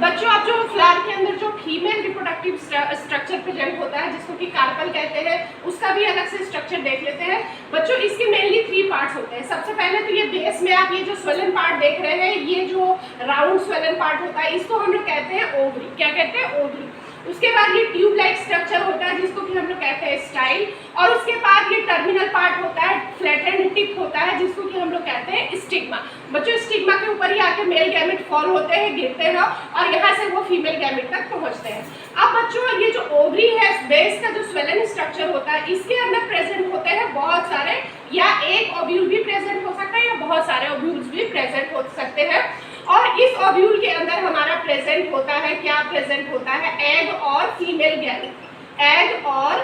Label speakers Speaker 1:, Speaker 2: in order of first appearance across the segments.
Speaker 1: बच्चों अब जो फ्लावर के अंदर जो फीमेल रिप्रोडक्टिव स्ट्रक्चर प्रेजेंट होता है जिसको कि कार्पल कहते हैं, उसका भी अलग से स्ट्रक्चर देख लेते हैं। बच्चों इसके मेनली 3 पार्ट्स होते हैं। सबसे पहले तो ये बेस में आप ये जो स्वेलन पार्ट देख रहे हैं, ये जो राउंड स्वेलन पार्ट होता है इसको हम लोग कहते हैं ओवरी। क्या कहते हैं? ओवरी। उसके बाद ये ट्यूब लाइक स्ट्रक्चर होता है जिसको कि हम लोग कहते हैं स्टाइल, और उसके बाद ये टर्मिनल पार्ट होता है, फ्लैटेंड टिप होता है जिसको कि हम लोग कहते हैं स्टिग्मा। बच्चों स्टिग्मा के ऊपर ही आके मेल गैमेट फॉल होते हैं, गिरते हैं और यहाँ से वो फीमेल गैमेट तक पहुँचते हैं। अब बच्चों ये जो ओवरी है, बेस का जो स्वेलन स्ट्रक्चर होता है, इसके अंदर प्रेजेंट होते हैं बहुत सारे, या एक ओव्यूल भी प्रेजेंट हो सकता है या बहुत सारे ओव्यूल्स भी प्रेजेंट हो सकते हैं। और इस ओव्यूल के अंदर हमारा प्रेजेंट होता है, क्या प्रेजेंट होता है? एग और फीमेल गैमेट। एग और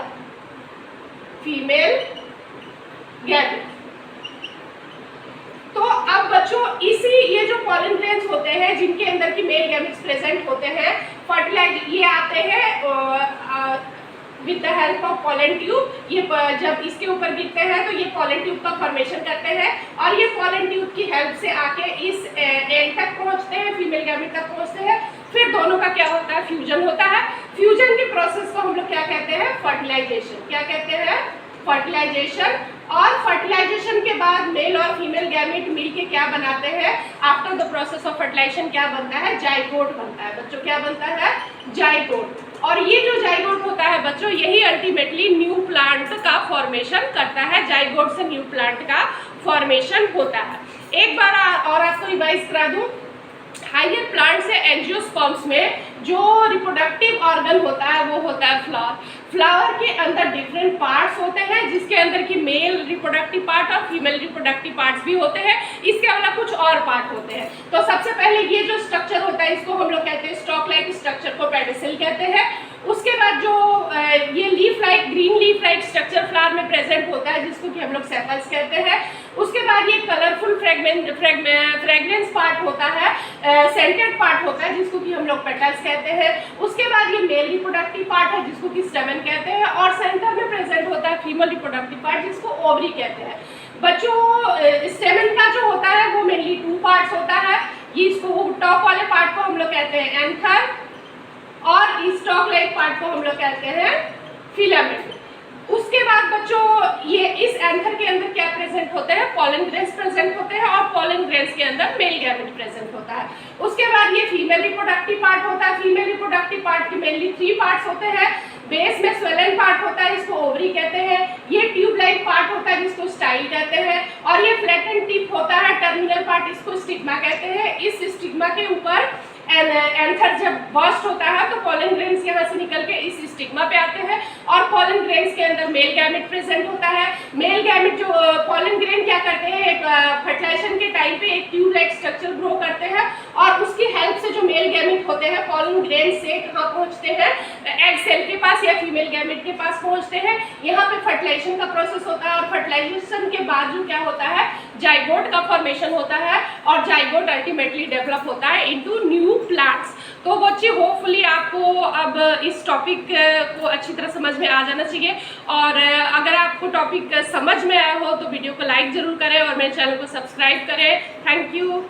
Speaker 1: फीमेल गैमेट। तो अब बच्चों इसी ये जो पॉलन ग्रेन्स होते हैं जिनके अंदर की मेल गैमेट्स प्रेजेंट होते हैं, फर्टिलाइज ये आते हैं with the help of pollen tube. ये जब इसके ऊपर गिरते हैं तो ये पॉलन ट्यूब का फॉर्मेशन करते हैं और ये पॉलन ट्यूब की हेल्प से आके इस एग तक पहुंचते हैं, फीमेल गैमेट तक पहुंचते हैं। फिर दोनों का क्या होता है? फ्यूजन होता है। फ्यूजन के प्रोसेस को हम लोग क्या कहते हैं? फर्टिलाइजेशन। क्या कहते हैं? फर्टिलाइजेशन। और फर्टिलाइजेशन के बाद मेल और फीमेल गैमेट मिलके क्या बनाते हैं? After the process of fertilization क्या बनता है? जाइगोट बनता है। बच्चों क्या बनता है? जाइगोट। और ये जो जाइगोट होता है बच्चों, यही अल्टीमेटली न्यू प्लांट का फॉर्मेशन करता है। जाइगोट से न्यू प्लांट का फॉर्मेशन होता है। एक बार और आपको रिवाइज करा दूं, हायर प्लांट से एंजियोस्पर्म्स में जो रिप्रोडक्टिव ऑर्गन होता है वो होता है फ्लावर। फ्लावर के अंदर डिफरेंट पार्ट्स होते हैं जिसके अंदर की मेल रिप्रोडक्टिव पार्ट और फीमेल रिप्रोडक्टिव पार्ट्स भी होते हैं। इसके अलावा कुछ और पार्ट होते हैं। तो सबसे पहले ये जो स्ट्रक्चर होता है इसको हम लोग कहते हैं स्टॉक लाइक स्ट्रक्चर को पेडिसल कहते हैं। उसके बाद जो ये leaf like, green leaf like structure flower में प्रेजेंट होता है जिसको कि हम लोग सेपल्स कहते हैं। उसके बाद ये कलरफुल फ्रेगरेंस पार्ट होता है, सेंटेड पार्ट होता है जिसको कि हम लोग पेटल्स कहते हैं। उसके बाद ये मेल रिप्रोडक्टिव पार्ट है जिसको कि स्टेमन कहते हैं, और सेंटर में प्रेजेंट होता है फीमेल रिप्रोडक्टिव पार्ट जिसको ओवरी कहते हैं। बच्चों स्टेमन का जो होता है वो मेनली 2 पार्ट्स होता है। ये इसको टॉप वाले पार्ट को हम लोग कहते हैं एंथर, और इस स्टॉक लाइक पार्ट को हम लोग कहते हैं फिलामेंट। उसके बाद बच्चों ये इस एंथर के अंदर क्या प्रेजेंट होते हैं? पॉलन ग्रेन्स प्रेजेंट होते हैं, और पॉलन ग्रेन्स के अंदर मेल गैमेट प्रेजेंट होता है। उसके बाद ये फीमेल रिप्रोडक्टिव पार्ट होता है। फीमेल रिप्रोडक्टिव पार्ट के मेनली 3 पार्ट्स होते हैं। बेस में स्वेलन पार्ट होता है, इसको ओवरी कहते हैं। ये ट्यूब लाइक पार्ट होता है जिसको स्टाइल कहते हैं, और ये फ्लैटेंड टिप होता है, टर्मिनल पार्ट, इसको स्टिग्मा कहते हैं। इस स्टिग्मा के ऊपर एंथर जब बर्स्ट होता है तो पॉलन ग्रेन्स यहाँ से निकल के इस स्टिग्मा पे आते हैं, और पॉलन ग्रेन्स के अंदर मेल गैमेट प्रेजेंट होता है। मेल गैमेट जो पॉलन ग्रेन क्या करते हैं, एक फर्टिलाइजेशन के टाइम पे एक ट्यूब लाइक स्ट्रक्चर ग्रो करते हैं, और उसकी हेल्प से जो मेल गैमेट होते हैं पॉलन ग्रेन से कहाँ पहुँचते हैं? एग सेल के पास या फीमेल गैमेट के पास पहुँचते हैं। यहाँ पे फर्टिलाइजेशन का प्रोसेस होता है, और फर्टिलाइजेशन के बाद जो क्या होता है? जाइगोट का फॉर्मेशन होता है, और जाइगोट अल्टीमेटली डेवलप होता है इनटू न्यू प्लांट्स। तो बच्चे होपफुली आपको अब इस टॉपिक को अच्छी तरह समझ में आ जाना चाहिए, और अगर आपको टॉपिक समझ में आया हो तो वीडियो को लाइक ज़रूर करें और मेरे चैनल को सब्सक्राइब करें। Thank you.